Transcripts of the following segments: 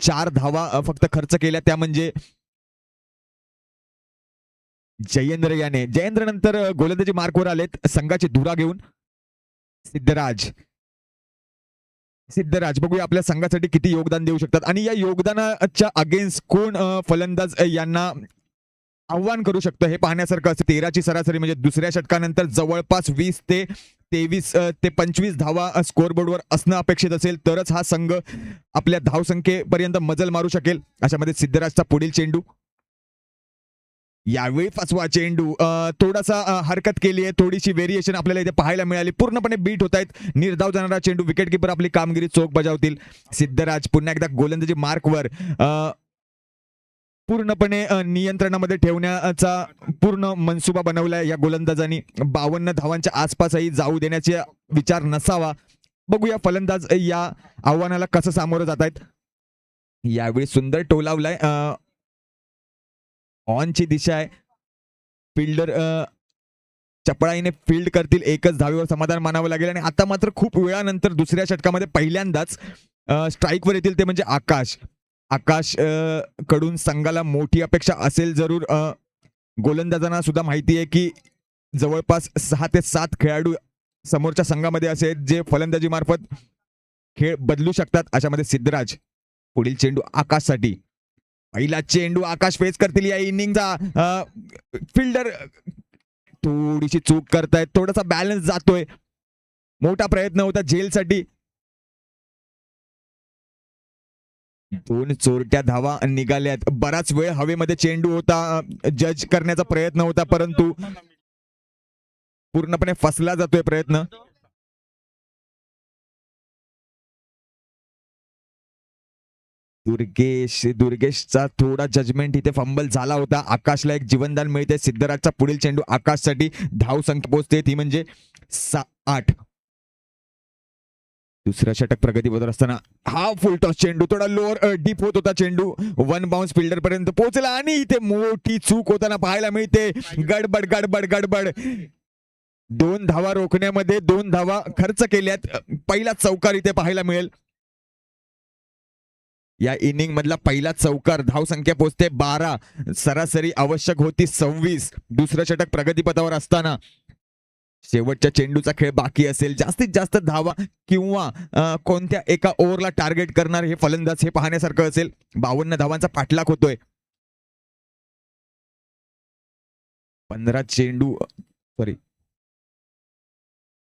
4 धावा फक्त खर्च केल्या, त्या म्हणजे जयेंद्र याने. जयेंद्र नंतर गोलंदाजी मार्कवर आलेत संघाची धुरा घेऊन सिद्धराज. सिद्धराज बघूया आपल्या संघासाठी किती योगदान देऊ शकतात आणि या योगदानाच्या अगेन्स्ट कोण फलंदाज यांना आव्हान करू शकतं हे पाहण्यासारखं असतं. 13ची सरासरी म्हणजे दुसऱ्या षटकानंतर जवळपास 20 ते 23 ते 25 धावा स्कोअरबोर्डवर असणं अपेक्षित असेल तरच हा संघ आपल्या धावसंख्येपर्यंत मजल मारू शकेल. अशामध्ये सिद्धराजचा पुढील चेंडू, यावेळी फसवा चेंडू, थोडासा हरकत केली आहे, थोडीशी व्हेरिएशन आपल्याला इथे पाहायला मिळाली. पूर्णपणे बीट होत आहेत. निर्धाव जाणारा चेंडू, विकेट किपर आपली कामगिरी चोख बजावतील. सिद्धराज पुन्हा एकदा गोलंदाजी मार्कवर पूर्णपणे नियंत्रणामध्ये ठेवण्याचा पूर्ण मनसुबा बनवलाय या गोलंदाजांनी. 52 धावांच्या आसपासही जाऊ देण्याचा विचार नसावा. बघूया फलंदाज या आव्हानाला कसं सामोरं जात आहेत. यावेळी सुंदर टोलावलाय, ऑनची दिशा आहे. फिल्डर चपळाईने फील्ड करतील, एकच धावेवर समाधान मानावं लागेल. आणि आता मात्र खूप वेळानंतर दुसऱ्या षटकामध्ये पहिल्यांदाच स्ट्राईकवर येतील ते म्हणजे आकाश. आकाश कडून संघाला मोठी अपेक्षा असेल जरूर. गोलंदाजांना सुद्धा माहिती आहे की जवळपास 6 ते 7 खेळाडू समोरच्या संघामध्ये असे जे फलंदाजी मार्फत खेळ बदलू शकतात. अशामध्ये सिद्धराज, पुढील चेंडू आकाशसाठी. पहिला चेंडू आकाश फेस करतील या इनिंगचा. फिल्डर थोडीशी चूक करतायत, थोडासा बॅलन्स जातोय. मोठा प्रयत्न होता झेलसाठी. 2 चोरट्या धावा निघाल्यात. बराच वेळ हवेमध्ये चेंडू होता, जज करण्याचा प्रयत्न होता परंतु पूर्णपणे फसला जातोय प्रयत्न. दुर्गेशचा थोडा जजमेंट इथे फंबल झाला होता. आकाशला एक जीवनदान मिळते. सिद्धराजचा पुढील चेंडू आकाशसाठी. धाव संख्या पोहोचते ती म्हणजे 8. दुसरा षटक प्रगतीपथावर असताना हा फुल टॉस चेंडू, थोडा लोअर डीप होत होता चेंडू, 1 बाउन्स फिल्डर पर्यंत पोहोचला आणि इथे मोठी चूक होताना पाहायला मिळते. गडबड गडबड गडबड. 2 धावा रोखण्यामध्ये 2 धावा खर्च केल्यात. पहिला चौकार इथे पाहायला मिळेल. या इनिंग मधला पहिला चौकार. धाव संख्या पोहोचते 12, सरासरी आवश्यक होती 26. दुसरं षटक प्रगतीपथावर असताना शेवटच्या चेंडूचा खेळ बाकी असेल. जास्तीत जास्त धावा किंवा कोणत्या एका ओव्हरला टार्गेट करणार हे फलंदाज हे पाहण्यासारखं असेल. 52 धावांचा पाठलाग होतोय.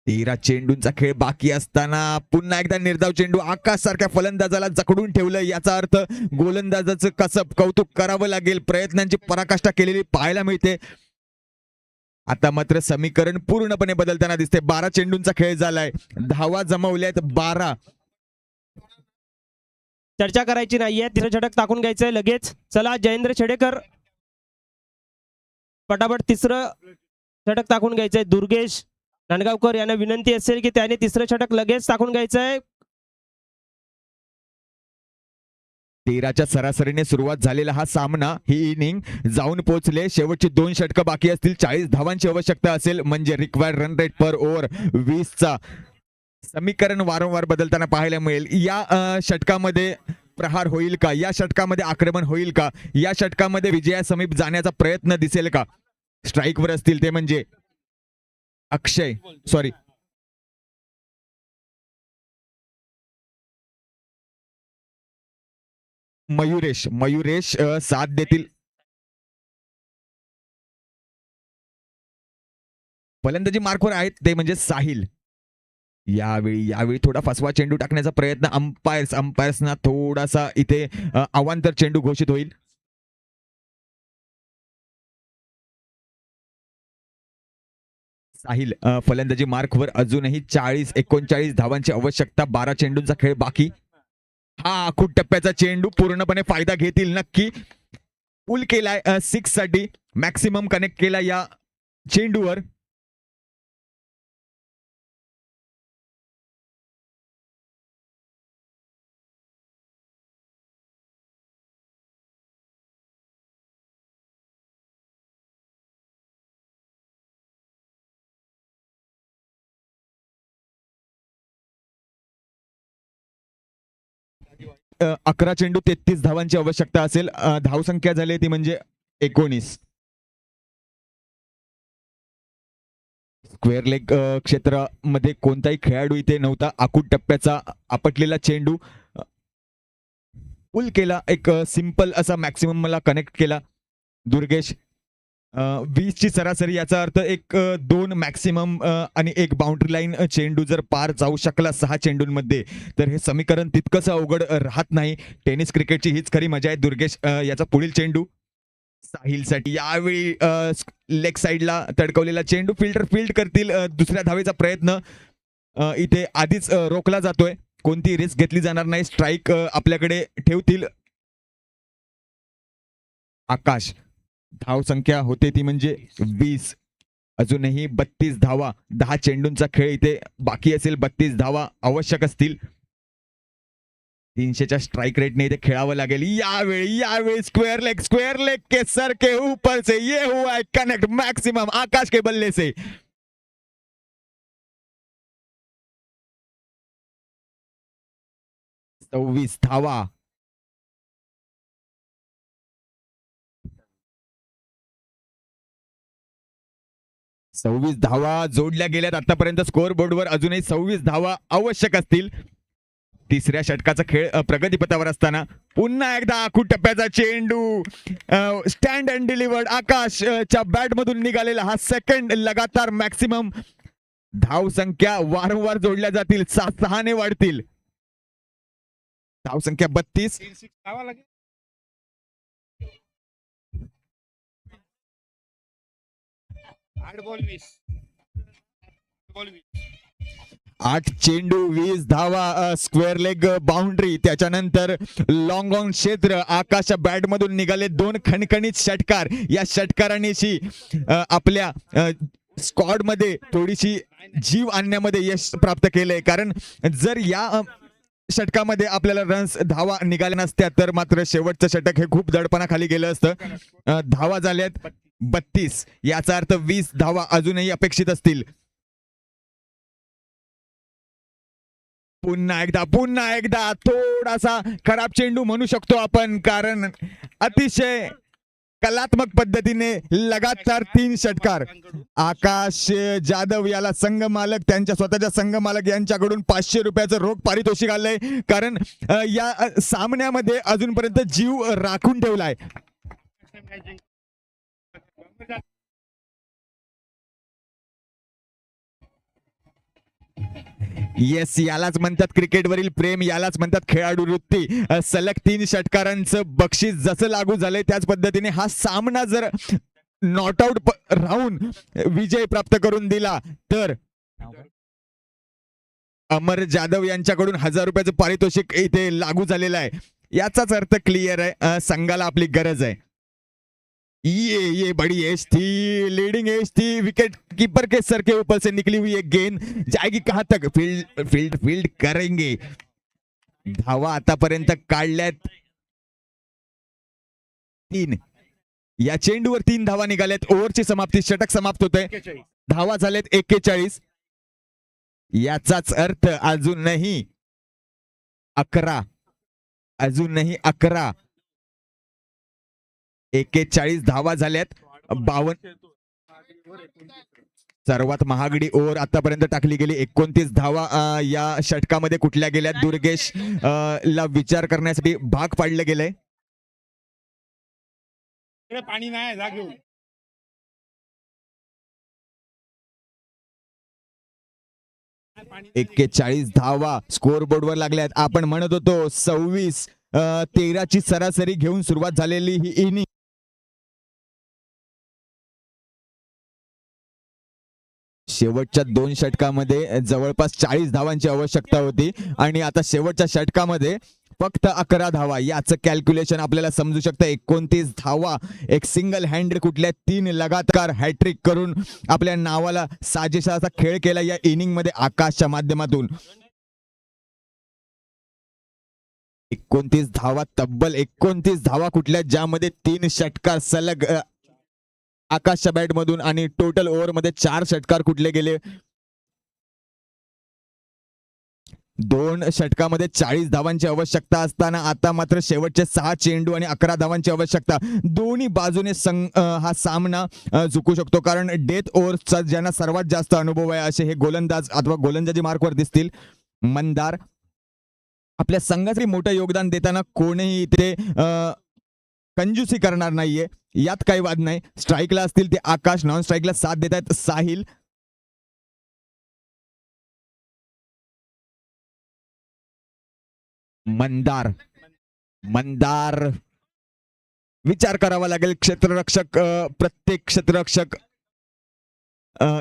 13 चेंडूंचा खेळ बाकी असताना पुन्हा एकदा निर्धाव चेंडू. आकाश सारख्या फलंदाजाला जखडून ठेवलं. याचा अर्थ गोलंदाजाचं कसब कौतुक करावं लागेल. प्रयत्नांची पराकाष्ठा केलेली पाहायला मिळते. आता मात्र समीकरण पूर्णपणे बदलताना दिसते. 12 चेंडूंचा खेळ झालाय. धावा जमवल्यात 12. चर्चा करायची नाहीये. तिसरं षटक टाकून घ्यायचंय लगेच. चला जयेंद्र छेडेकर, पटापट तिसरं षटक टाकून घ्यायचंय. दुर्गेश नांदगावकर यांना विनंती असेल की त्याने तिसरं षटक लगेच टाकून घ्यायचंय. 13च्या सरासरीने सुरुवात झालेला हा सामना, ही इनिंग जाऊन पोहोचले. शेवटची 2 षटकं बाकी असतील. 40 धावांची आवश्यकता असेल म्हणजे रिक्वायर्ड रन रेट पर ओव्हर 20चा. समीकरण वारंवार बदलताना पाहायला मिळेल. या षटकामध्ये प्रहार होईल का? या षटकामध्ये आक्रमण होईल का? या षटकामध्ये विजयासमीप जाण्याचा प्रयत्न दिसेल का? स्ट्राईकवर असतील ते म्हणजे अक्षय, सॉरी, मयुरेश साथ देतील. फलंदाजी मार्कवर आहेत ते म्हणजे साहिल. यावेळी थोडा फसवा चेंडू टाकण्याचा प्रयत्न. अंपायर्सना थोडासा इथे अवांतर चेंडू घोषित होईल. साहिल फलंदाजी मार्कवर. अजूनही 40-39 धावांची आवश्यकता. 12 चेंडूंचा खेळ बाकी. हा आखूड टप्प्याचा चेंडू पूर्णपणे फायदा घेतील नक्की. पुल केलाय 6 साठी. मॅक्सिमम कनेक्ट केला या चेंडूवर. 11 चेंडू 33 धावांची आवश्यकता असेल. धावसंख्या झाली ती म्हणजे 19. स्क्वेअर लेग क्षेत्रामध्ये कोणताही खेळाडू इथे नव्हता. आखूड टप्प्याचा आपटलेला चेंडू पुल केला, एक सिंपल असा मॅक्सिमम मला कनेक्ट केला दुर्गेश. 20 ची सरासरी, याचा अर्थ एक 2 मॅक्सिमम आणि एक बाउंड्री लाईन चेंडू जर पार जाऊ शकला 6 चेंडूंमध्ये तर हे समीकरण तितकंसं अवघड राहत नाही. टेनिस क्रिकेटची हीच खरी मजा आहे. दुर्गेश याचा पुढील चेंडू साहिलसाठी, यावेळी लेग साईडला तडकवलेला चेंडू, फिल्डर फील्ड करतील. दुसऱ्या धावेचा प्रयत्न इथे आधीच रोखला जातोय. कोणती रिस्क घेतली जाणार नाही. स्ट्राईक आपल्याकडे ठेवतील. आकाश, धाव संख्या होते ती म्हणजे 20. अजूनही 32 धावा, 10 चेंडूंचा खेळ इथे बाकी असेल. 32 धावा आवश्यक असतील. 300च्या स्ट्राइक रेटने इथे खेळावं लागेल. यावेळी स्क्वेअर लेग के सर के ऊपर से ये हुआ है कनेक्ट मैक्सिमम आकाश के बल्ले से. सव्वीस धावा. सव्वीस धावा जोडल्या गेल्यात आतापर्यंत स्कोअर बोर्डवर. अजूनही 26 धावा आवश्यक असतील. तिसऱ्या षटकाचा खेळ प्रगतीपथावर असताना पुन्हा एकदा आखूड टप्प्याचा चेंडू स्टँड अँड डिलिव्हर्ड. आकाशच्या बॅट मधून निघालेला हा सेकंड लगातार मॅक्सिमम. धाव संख्या वारंवार जोडल्या जातील, 6 ने वाढतील. धाव संख्या 32. 8 चेंडू 20 धावा. स्क्वेअर लेग बाउंड्री, त्याच्यानंतर लॉंग ऑन क्षेत्र. आकाशच्या बॅट मधून निघाले 2 खणखणीत षटकार. या षटकारांनीशी आपल्या स्क्वॉड मध्ये थोडीशी जीव आणण्यामध्ये यश प्राप्त केलंय. कारण जर या षटकामध्ये आपल्याला रन्स धावा निघाल्या नसत्या तर मात्र शेवटचं षटक हे खूप दडपणाखाली गेलं असतं. धावा झाल्यात 32, याचा अर्थ 20 धावा अजूनही अपेक्षित असतील. पुन्हा एकदा थोडासा खराब चेंडू म्हणू शकतो आपण, कारण अतिशय कलात्मक पद्धतीने लगातार 3 षटकार. आकाश जाधव याला संघ मालक, त्यांच्या स्वतःच्या संघ मालक यांच्याकडून 500 रुपयाचं रोख पारितोषिक आलंय, कारण या सामन्यामध्ये अजूनपर्यंत जीव राखून ठेवलाय. येस, यालाच म्हणतात क्रिकेटवरील प्रेम, यालाच म्हणतात खेळाडू वृत्ती. सलग 3 षटकारांचं बक्षीस जसं लागू झालंय त्याच पद्धतीने हा सामना जर नॉट आउट राहून विजय प्राप्त करून दिला तर अमर जाधव यांच्याकडून 1000 रुपयाचं पारितोषिक इथे लागू झालेलं आहे. याचाच अर्थ क्लिअर आहे, संघाला आपली गरज आहे. ये बड़ी एज थी, लीडिंग एज थी. विकेट कीपर के सर के ऊपर से निकली हुई एक गेंद जाएगी कहां तक. फील्ड करेंगे. धावा आतापर्यंत काढल्यात 3. या चेंडूवर 3 धावा निघाल्यात. ओव्हरची समाप्ती, षटक समाप्त होतंय. धावा झाल्यात 41. याचाच अर्थ अजूनही 11. 41 धावा झाल्यात. 52. सर्वात महागडी ओव्हर आतापर्यंत टाकली गेली. 29 धावा या षटकामध्ये कुठल्या गेल्यात. दुर्गेश ला विचार करण्यासाठी भाग पाडलं गेलंय. पाणी नाही जागे. 41 धावा स्कोर बोर्डवर लागल्यात. आपण म्हणत होतो 26 13ची सरासरी घेऊन सुरुवात झालेली ही इनिंग शेवटच्या 2 षटकामध्ये जवळपास 40 धावांची आवश्यकता होती आणि आता शेवटच्या षटकामध्ये फक्त 11 धावा. याचं कॅल्क्युलेशन आपल्याला समजू शकतं. 29 धावा, एक सिंगल हँड कुठल्या 3 लगातार हॅट्रिक करून आपल्या नावाला साजेसा असा खेळ केला या इनिंग मध्ये आकाशच्या माध्यमातून. 29 धावा, तब्बल 29 धावा कुठल्या, ज्यामध्ये 3 षटकार सलग आकाशच्या बॅट मधून आणि टोटल ओव्हर मध्ये 4 षटकार कुठले गेले. 2 षटकामध्ये 40 धावांची आवश्यकता असताना आता मात्र शेवटचे 6 चेंडू आणि 11 धावांची आवश्यकता. दोन्ही बाजूने हा सामना जिंकू शकतो, कारण डेथ ओव्हर्सचा ज्यांना सर्वात जास्त अनुभव आहे असे हे गोलंदाज अथवा गोलंदाजी मार्कवर दिसतील. मंदार आपल्या संघासाठी मोठं योगदान देताना कोणीही इथे कंजूसी करणार नाहीये, यात काही वाद नाही. स्ट्राईकला असतील ते आकाश, नॉन स्ट्राईकला साथ देत आहेत साहिल. मंदार विचार करावा लागेल. क्षेत्ररक्षक प्रत्येक क्षेत्ररक्षक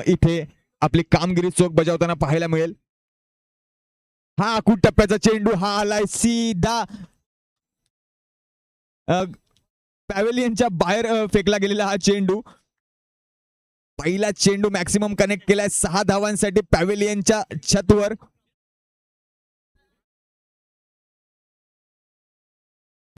इथे आपली कामगिरी चोख बजावताना पाहायला मिळेल. हा आखूड टप्प्याचा चेंडू हा आलाय सीधा पॅव्हेलियनच्या बाहेर फेकला गेलेला हा चेंडू. पहिला चेंडू मॅक्सिमम कनेक्ट केलाय 6 धावांसाठी पॅव्हेलियनच्या छतवर.